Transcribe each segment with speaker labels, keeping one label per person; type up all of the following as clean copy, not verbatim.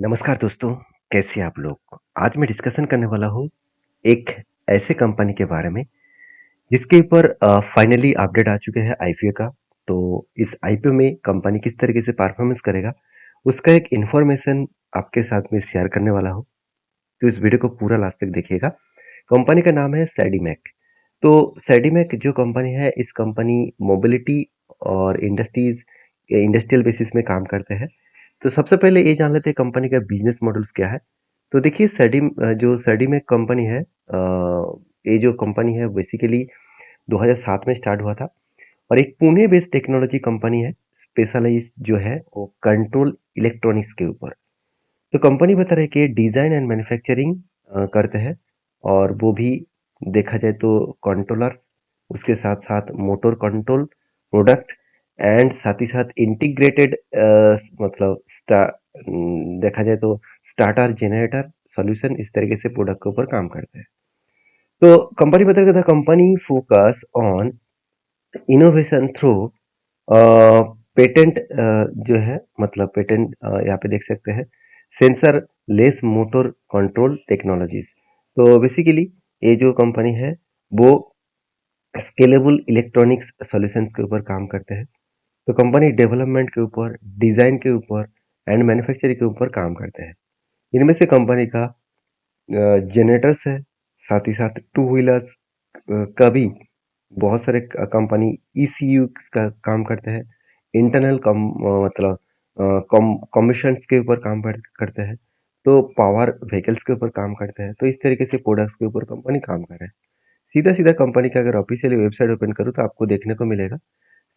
Speaker 1: नमस्कार दोस्तों, कैसे हैं आप लोग? आज मैं डिस्कशन करने वाला हूँ एक ऐसे कंपनी के बारे में जिसके ऊपर फाइनली अपडेट आ चुके हैं आईपीओ का। तो इस आईपीओ में कंपनी किस तरीके से परफॉर्मेंस करेगा, उसका एक इन्फॉर्मेशन आपके साथ में शेयर करने वाला हूँ। तो इस वीडियो को पूरा लास्ट तक देखिएगा। कंपनी का नाम है सैडीमैक। तो सैडीमैक जो कंपनी है, इस कंपनी मोबिलिटी और इंडस्ट्रियल बेसिस में काम करते हैं। तो सबसे पहले ये जान लेते हैं कंपनी का बिजनेस मॉडल्स क्या है। तो देखिए जो सैडीमैक कंपनी है, ये जो कंपनी है बेसिकली 2007 में स्टार्ट हुआ था और एक पुणे बेस्ड टेक्नोलॉजी कंपनी है। स्पेशलाइज जो है वो कंट्रोल इलेक्ट्रॉनिक्स के ऊपर। तो कंपनी बता रहे कि डिज़ाइन एंड मैन्युफैक्चरिंग करते हैं और वो भी देखा जाए तो कंट्रोलर्स, उसके साथ-साथ मोटर कंट्रोल प्रोडक्ट एंड साथ ही साथ इंटीग्रेटेड मतलब देखा जाए तो स्टार्टर, जनरेटर, सॉल्यूशन इस तरीके से प्रोडक्ट के ऊपर काम करते हैं। तो कंपनी बता रहा था company focus on innovation through patent जो है मतलब पेटेंट यहाँ पे देख सकते हैं sensor less motor control technologies. तो बेसिकली ये जो कंपनी है वो स्केलेबल इलेक्ट्रॉनिक्स सॉल्यूशंस के ऊपर काम करते हैं। तो कंपनी डेवलपमेंट के ऊपर, डिज़ाइन के ऊपर एंड मैन्युफैक्चरिंग के ऊपर काम करते हैं। इनमें से कंपनी का जनरेटर्स है, साथ ही साथ टू व्हीलर्स का भी बहुत सारे कंपनी ईसीयू का काम करते हैं। इंटरनल मतलब कमीशंस के ऊपर काम करते हैं। तो पावर व्हीकल्स के ऊपर काम करते हैं। तो इस तरीके से प्रोडक्ट्स के ऊपर कंपनी काम कर रहा है। सीधा सीधा कंपनी का अगर ऑफिशियली वेबसाइट ओपन करूँ तो आपको देखने को मिलेगा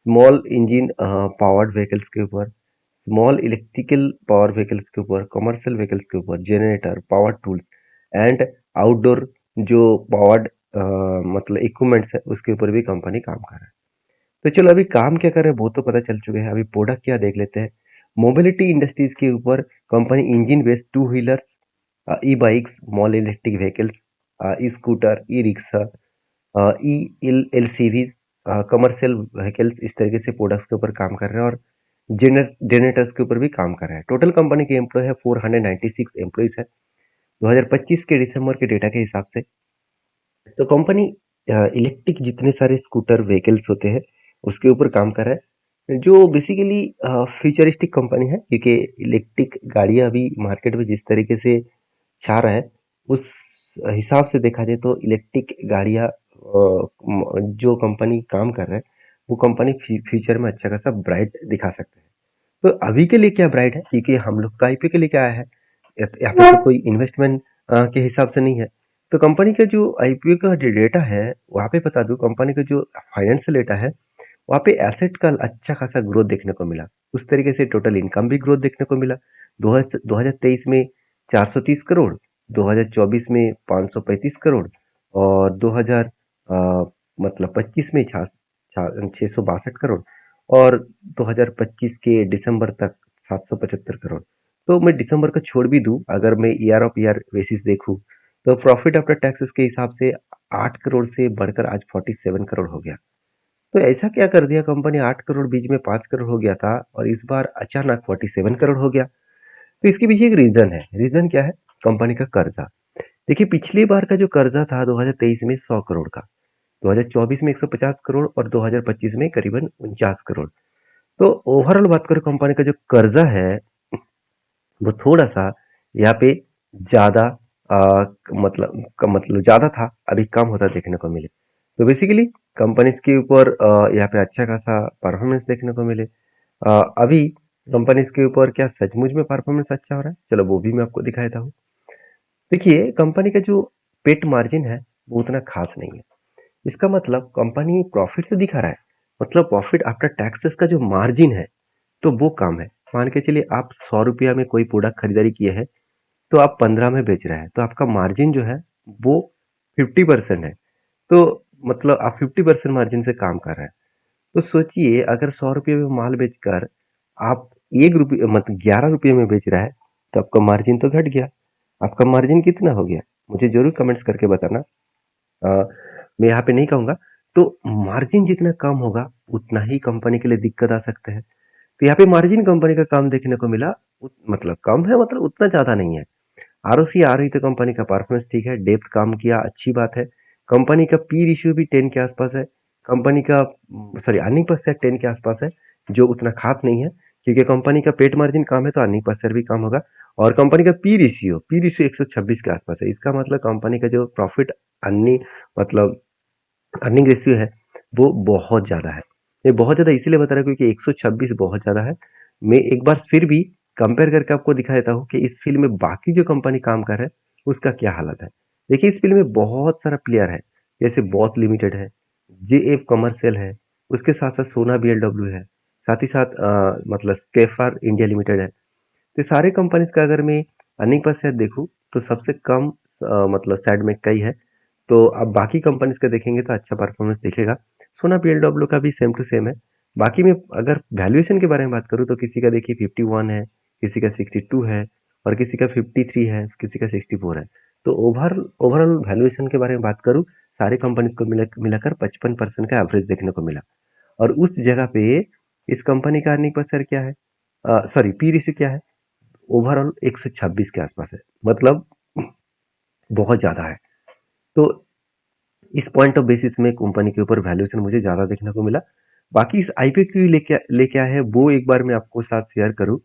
Speaker 1: स्मॉल इंजन पावर्ड व्हीकल्स के ऊपर, स्मॉल इलेक्ट्रिकल पावर व्हीकल्स के ऊपर, कमर्शियल व्हीकल्स के ऊपर, generator, power tools and outdoor जो पावर्ड मतलब इक्विपमेंट्स है उसके ऊपर भी कंपनी काम कर रहा है। तो चलो अभी काम क्या कर रहे हैं वो तो पता चल चुके हैं, अभी प्रोडक्ट क्या देख लेते हैं। मोबिलिटी इंडस्ट्रीज के ऊपर company engine based two wheelers, E bikes, small electric vehicles, E scooter, E rickshaw, E L C Vs, commercial vehicles इस तरीके से प्रोडक्ट्स के ऊपर काम कर रहे हैं और जनरेटर्स के ऊपर भी काम कर रहे हैं। टोटल कंपनी के एम्प्लॉय है 496 एम्प्लॉइज है 2025 के दिसंबर के डेटा के हिसाब से। तो कंपनी इलेक्ट्रिक जितने सारे स्कूटर व्हीकल्स होते हैं उसके ऊपर काम कर रहा है, जो बेसिकली फ्यूचरिस्टिक कंपनी है क्योंकि इलेक्ट्रिक गाड़ियां अभी मार्केट में जिस तरीके से छा रहा है उस हिसाब से देखा जाए तो इलेक्ट्रिक गाड़ियां जो कंपनी काम कर रहा है वो कंपनी फ्यूचर में अच्छा खासा ब्राइट दिखा सकते हैं। तो अभी के लिए क्या ब्राइट है क्योंकि हम लोग का आईपीओ के लिए क्या है, यहाँ पे तो कोई इन्वेस्टमेंट के हिसाब से नहीं है। तो कंपनी का जो आईपीओ का जो डेटा है वहाँ पे बता दूं कंपनी का जो फाइनेंशियल डेटा है वहाँ पे एसेट का अच्छा खासा ग्रोथ देखने को मिला। उस तरीके से टोटल इनकम भी ग्रोथ देखने को मिला। 2023 में 430 करोड़, 2024 में 535 करोड़ और 2000 मतलब 25 में 662 करोड़ और 2025 के दिसंबर तक 775 करोड़। तो मैं दिसंबर का छोड़ भी दूं, अगर मैं ईयर ऑफ ईयर बेसिस देखूं तो प्रॉफिट आफ्टर टैक्सेस के हिसाब से 8 करोड़ से बढ़कर आज 47 करोड़ हो गया। तो ऐसा क्या कर दिया कंपनी, 8 करोड़ बीच में 5 करोड़ हो गया था और इस बार अचानक 47 करोड़ हो गया। तो इसके पीछे एक रीजन है। रीजन क्या है? कंपनी का कर्जा। देखिए पिछली बार का जो कर्जा था 2023 में 100 करोड़ का, 2024 में 150 करोड़ और 2025 में करीबन 49 करोड़। तो ओवरऑल बात करें कंपनी का जो कर्जा है वो थोड़ा सा यहाँ पे ज्यादा मतलब ज्यादा था, अभी कम होता देखने को मिले। तो बेसिकली कंपनीज के ऊपर यहाँ पे अच्छा खासा परफॉर्मेंस देखने को मिले। अभी कंपनीज के ऊपर क्या सचमुच में परफॉर्मेंस अच्छा हो रहा है, चलो वो भी मैं आपको दिखा देता हूँ। देखिए कंपनी का जो पेट मार्जिन है वो उतना खास नहीं है। इसका मतलब कंपनी प्रॉफिट तो दिखा रहा है, मतलब प्रॉफिट आफ्टर टैक्सेस का जो मार्जिन है तो वो कम है। मान के चलिए आप 100 रुपया में कोई प्रोडक्ट खरीदारी किए हैं तो आप 15 में बेच रहे हैं तो आपका मार्जिन जो है वो 50% है। तो मतलब आप 50% मार्जिन से काम कर रहे हैं। तो सोचिए अगर 100 रुपये में माल बेचकर आप 1 रुपये मतलब 11 रुपये में बेच रहा है तो आपका मार्जिन तो घट गया। आपका मार्जिन कितना हो गया मुझे जरूर कमेंट्स करके बताना। मैं यहाँ पे नहीं कहूंगा। तो मार्जिन जितना कम होगा उतना ही कंपनी के लिए दिक्कत आ सकते हैं। तो यहाँ पे मार्जिन कंपनी का काम देखने को मिला मतलब कम है, मतलब उतना ज़्यादा नहीं है। आरओसी आ रही तो कंपनी का परफॉर्मेंस ठीक है, डेप्थ काम किया, अच्छी बात है। कंपनी का पी रेशियो भी 10 के आसपास है। कंपनी का सॉरी अर्निंग पर शेयर 10 के आसपास है, जो उतना खास नहीं है, क्योंकि कंपनी का पेट मार्जिन कम है तो अर्निंग पर शेयर भी कम होगा। और कंपनी का पी रेशियो 126 के आसपास है। इसका मतलब कंपनी का जो प्रॉफिट अर्निंग मतलब अर्निंग रेशियो है वो बहुत ज़्यादा है। ये बहुत ज़्यादा इसीलिए बता रहा हूँ क्योंकि 126 बहुत ज़्यादा है। मैं एक बार फिर भी कंपेयर करके आपको दिखा देता हूँ कि इस फील्ड में बाकी जो कंपनी काम कर रहा है उसका क्या हालत है। देखिए इस फील्ड में बहुत सारा प्लेयर है, जैसे बॉस लिमिटेड है, जेएफ कमर्शियल है, उसके साथ साथ सोना बीएलडब्ल्यू है, साथ ही साथ मतलब स्केफर इंडिया लिमिटेड है। तो सारे कंपनीज का अगर मैं अर्निंग पर शेयर देखूँ तो सबसे कम मतलब साइड में कई है। तो आप बाकी कंपनीज का देखेंगे तो अच्छा परफॉर्मेंस दिखेगा। सोना बीएलडब्ल्यू का भी सेम टू सेम है। बाकी में अगर वैल्यूएशन के बारे में बात करूँ तो किसी का देखिए 51 है, किसी का 62 है, और किसी का 53 है, किसी का 64 है। तो ओवरऑल वैल्यूएशन के बारे में बात करूँ, सारे कंपनीज को मिलाकर 55% का एवरेज देखने को मिला। और उस जगह पे इस कंपनी का अर्निंग पर शेयर क्या है, सॉरी पी रेशियो क्या है, ओवरऑल 126 के आसपास है। मतलब बहुत ज़्यादा है। तो इस पॉइंट ऑफ बेसिस में कंपनी के ऊपर वैल्यूएशन मुझे ज़्यादा देखने को मिला। बाकी इस आईपीओ क्यों लेके आए हैं वो एक बार मैं आपको साथ शेयर करूँ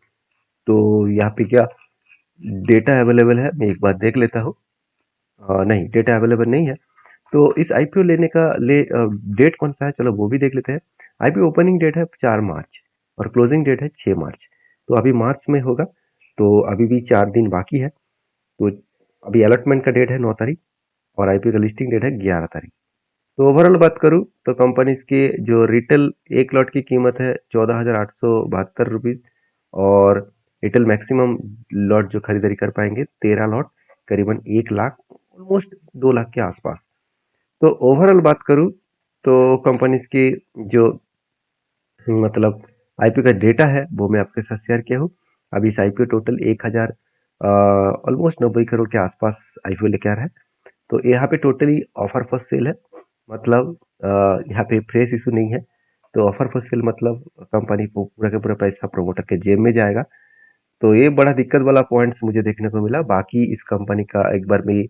Speaker 1: तो यहाँ पे क्या डेटा अवेलेबल है, मैं एक बार देख लेता हूँ। नहीं, डेटा अवेलेबल नहीं है। तो इस आईपीओ लेने का डेट कौन सा है, चलो वो भी देख लेते हैं। आईपीओ ओपनिंग डेट है 4 मार्च और क्लोजिंग डेट है 6 मार्च। तो अभी मार्च में होगा, तो अभी भी 4 दिन बाकी है। तो अभी अलॉटमेंट का डेट है 9 तारीख और आईपीओ का लिस्टिंग डेट है 11 तारीख। तो ओवरऑल बात करूँ तो कंपनीज के जो रिटेल एक लॉट की कीमत है 14,872 रुपीज़, और रिटेल मैक्सिमम लॉट जो खरीदारी कर पाएंगे 13 लॉट, करीबन 1 लाख, ऑलमोस्ट 2 लाख के आसपास। तो ओवरऑल बात करूँ तो कंपनीज की जो मतलब आईपीओ का डेटा है वो मैं आपके साथ शेयर किया हूँ। अभी इस आईपीओ टोटल 1000 ऑलमोस्ट 90 करोड़ के आसपास आईपीओ लेके आ रहा है। तो यहाँ पे टोटली ऑफर फॉर सेल है, मतलब यहाँ पे फ्रेश इशू नहीं है। तो ऑफर फॉर सेल मतलब कंपनी को पूरा का पूरा पैसा प्रोमोटर के जेब में जाएगा। तो ये बड़ा दिक्कत वाला पॉइंट्स मुझे देखने को मिला। बाकी इस कंपनी का एक बार मैं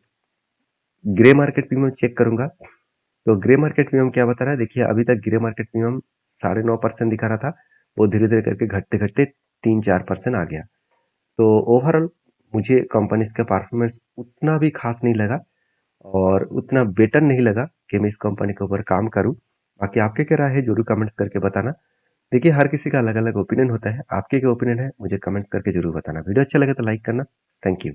Speaker 1: ग्रे मार्केट प्रीमियम चेक करूंगा। तो ग्रे मार्केट प्रीमियम क्या बता रहा है, देखिए अभी तक ग्रे मार्केट प्रीमियम 9.5% दिखा रहा था, वो धीरे धीरे करके घटते घटते 3-4% आ गया। तो ओवरऑल मुझे कंपनीज का परफॉर्मेंस उतना भी खास नहीं लगा और उतना बेटर नहीं लगा कि मैं इस कंपनी के ऊपर काम करूं। बाकी आपके क्या राय है जरूर कमेंट्स करके बताना। देखिए हर किसी का अलग अलग ओपिनियन होता है, आपके क्या ओपिनियन है मुझे कमेंट्स करके जरूर बताना। वीडियो अच्छा लगे तो लाइक करना। Thank you.